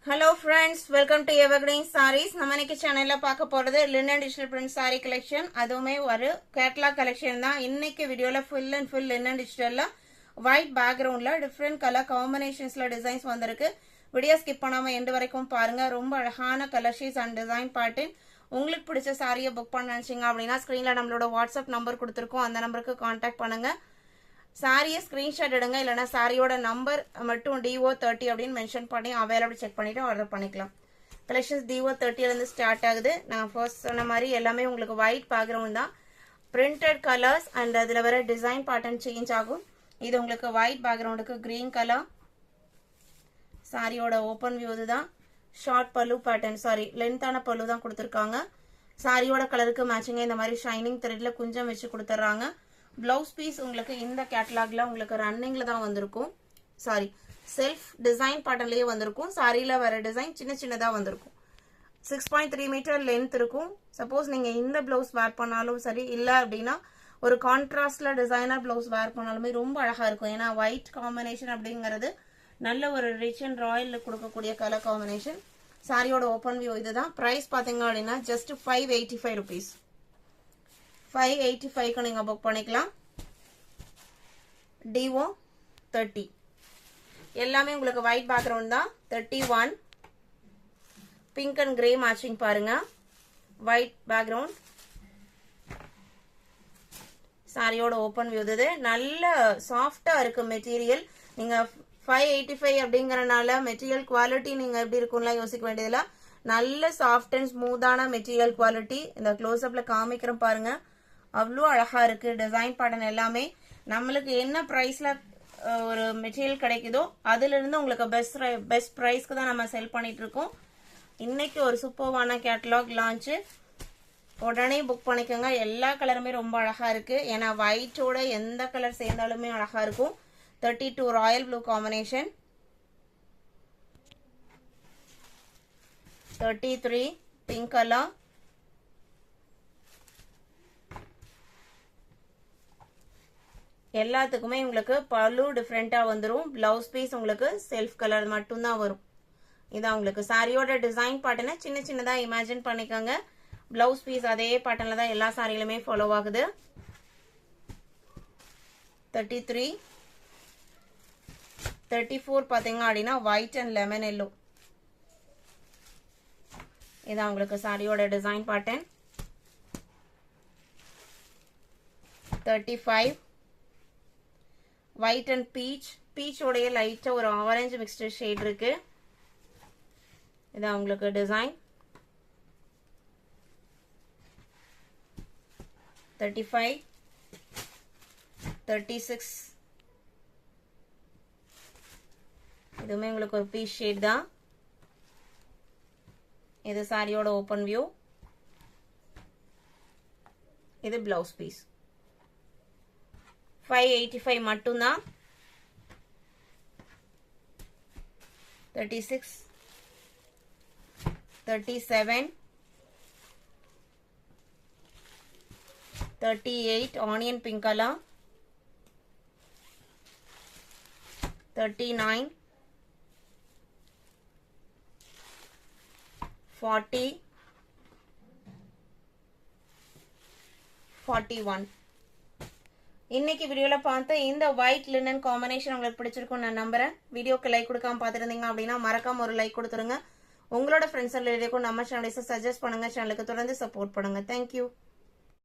Hello friends, welcome to Evergreen Sarees. நம்ம இன்னைக்கு சேனல்ல பார்க்க போறது linen digital print saree collection. அதுவுமே ஒரு catalog collection தான். இன்னைக்கு வீடியோல full and full linen digitalல white backgroundல different color combinationsல designs வந்திருக்கு. வீடியோ ஸ்கிப் பண்ணாம எண்ட் வரைக்கும் பாருங்க. ரொம்ப அழகான colour sheets and design pattern. உங்களுக்கு பிடிச்ச சாரியை புக் பண்ண நினைச்சீங்க அப்படின்னா ஸ்கிரீன்ல நம்மளோட வாட்ஸ்அப் நம்பர் கொடுத்துருக்கோம். அந்த நம்பருக்கு கான்டாக்ட் பண்ணுங்க. சாரியை ஸ்கிரீன்ஷாட் எடுங்க, இல்லைனா சாரியோட நம்பர் மட்டும் DO30 அப்படின்னு மென்ஷன் பண்ணி அவைலபிள் செக் பண்ணிட்டு ஆர்டர் பண்ணிக்கலாம். கலெக்ஷன்ஸ் DO30 ஸ்டார்ட் ஆகுது. நான் ஃபர்ஸ்ட் சொன்ன மாதிரி எல்லாமே உங்களுக்கு ஒயிட் பேக்ரவுண்ட் தான். பிரிண்டட் கலர்ஸ் அண்ட் அதில் வர டிசைன் பேட்டர்ன் சேஞ்ச் ஆகும். இது உங்களுக்கு ஒயிட் பேக்ரவுண்டுக்கு கிரீன் கலர். சாரியோட ஓப்பன் வியூ இதுதான். ஷார்ட் பல்லு பேட்டர்ன், சாரி லென்த்தான பல்லு தான் கொடுத்துருக்காங்க. சாரியோட கலருக்கு மேட்சிங்காக இந்த மாதிரி ஷைனிங் த்ரெட்ல குஞ்சம் வச்சு கொடுத்துட்றாங்க. பிளவுஸ் பீஸ் உங்களுக்கு இந்த கேட்டலாக்ல உங்களுக்கு ரன்னிங்ல தான் வந்திருக்கும். சாரி செல்ஃப் டிசைன் பேட்டர்ன்லயே வந்திருக்கும். சாரியில வர டிசைன் சின்ன சின்னதா வந்திருக்கும். 6.3 மீட்டர் லென்த் இருக்கும். சப்போஸ் நீங்க இந்த பிளவுஸ் வேர் பண்ணாலும் சரி, இல்ல அப்படின்னா ஒரு கான்ட்ராஸ்ட்ல டிசைனர் பிளவுஸ் வேர் பண்ணாலுமே ரொம்ப அழகா இருக்கும். ஏன்னா ஒயிட் காம்பினேஷன் அப்படிங்கிறது நல்ல ஒரு ரிச் அண்ட் ராயல் கொடுக்கக்கூடிய கலர் காம்பினேஷன். சாரியோட ஓப்பன் வியூ இதுதான். பிரைஸ் பாத்தீங்க அப்படின்னா ஜஸ்ட் 585 rupees. 585க்கு நீங்க புக் பண்ணிக்கலாம். DO30 எல்லாமே உங்களுக்கு ஒயிட் பேக்ரவுண்ட் தான். 31 பிங்க் அண்ட் கிரே மேட்சிங் பாருங்க. White background. சாரியோட ஓப்பன் வியூ இது. நல்ல சாஃப்டா இருக்கு மெட்டீரியல். நீங்க 585 அப்படிங்கறனால மெட்டீரியல் குவாலிட்டி நீங்க எப்படி இருக்கும்லாம் யோசிக்க வேண்டியதில்ல. நல்ல சாஃப்ட் அண்ட் ஸ்மூத்தான மெட்டீரியல் குவாலிட்டி. இந்த க்ளோஸ்அப்ல காமிக்கிறோம் பாருங்க. அவ்வளோ அழகா இருக்கு. டிசைன் பேட்டர்ன் எல்லாமே நம்மளுக்கு என்ன பிரைஸ்ல ஒரு மெட்டீரியல் கிடைக்குதோ அதுல இருந்து உங்களுக்கு பெஸ்ட் பிரைஸ்க்கு தான் நம்ம செல் பண்ணிட்டு இருக்கோம். இன்னைக்கு ஒரு சூப்பர்வான கேட்டலாக் லான்ச். உடனே புக் பண்ணிக்கோங்க. எல்லா கலருமே ரொம்ப அழகா இருக்கு. ஏன்னா ஒயிட்டோட எந்த கலர் சேர்ந்தாலுமே அழகா இருக்கும். 32 Royal blue combination. 33 pink colour. எல்லாத்துக்குமே உங்களுக்கு பல்லு டிஃப்ரெண்டா வந்துடும். பிளவுஸ் பீஸ் உங்களுக்கு செல்ஃப் கலர் மட்டும்தான் வரும். இதான் உங்களுக்கு சாரியோட டிசைன் பேட்டர்னை சின்ன சின்னதா இமேஜின் பண்ணிக்கோங்க. பிளவுஸ் பீஸ் அதே பேட்டர்ன்ல தான் எல்லா சாரிகளுமே ஃபாலோ ஆகுது. 33 34 பாத்தீங்க அப்படின்னா ஒயிட் அண்ட் லெமன் எல்லோ. இதான் உங்களுக்கு சாரியோட design pattern. 35 white and beach உடைய லைட்டா ஒரு ஆரஞ்சு மிக்ஸ்டு ஷேட் இருக்கு. இதான் உங்களுக்கு டிசைன். 35 36 இதுவுமே உங்களுக்கு ஒரு பீச் ஷேட் தான். இது சாரியோட ஓப்பன் வியூ. இது பிளவுஸ் பீஸ். 585 மட்டும்தான். 36 37 38 ஆனியன் பிங்க் கலர். 39 40 41. இன்னைக்கு வீடியோல பார்த்த இந்த ஒயிட் லினன் காம்பினேஷன் உங்களுக்கு பிடிச்சிருக்கும் நான் நம்புறேன். வீடியோக்கு லைக் கொடுக்காம பார்த்துருந்தீங்க அப்படின்னா மறக்காம ஒரு லைக் கொடுத்துருங்க. உங்களோட ஃப்ரெண்ட்ஸ் ரிலேட்டிவ்க்கும் நம்ம சேனலை சஜஸ்ட் பண்ணுங்க. சேனலுக்கு தொடர்ந்து சப்போர்ட் பண்ணுங்க. தேங்க்யூ.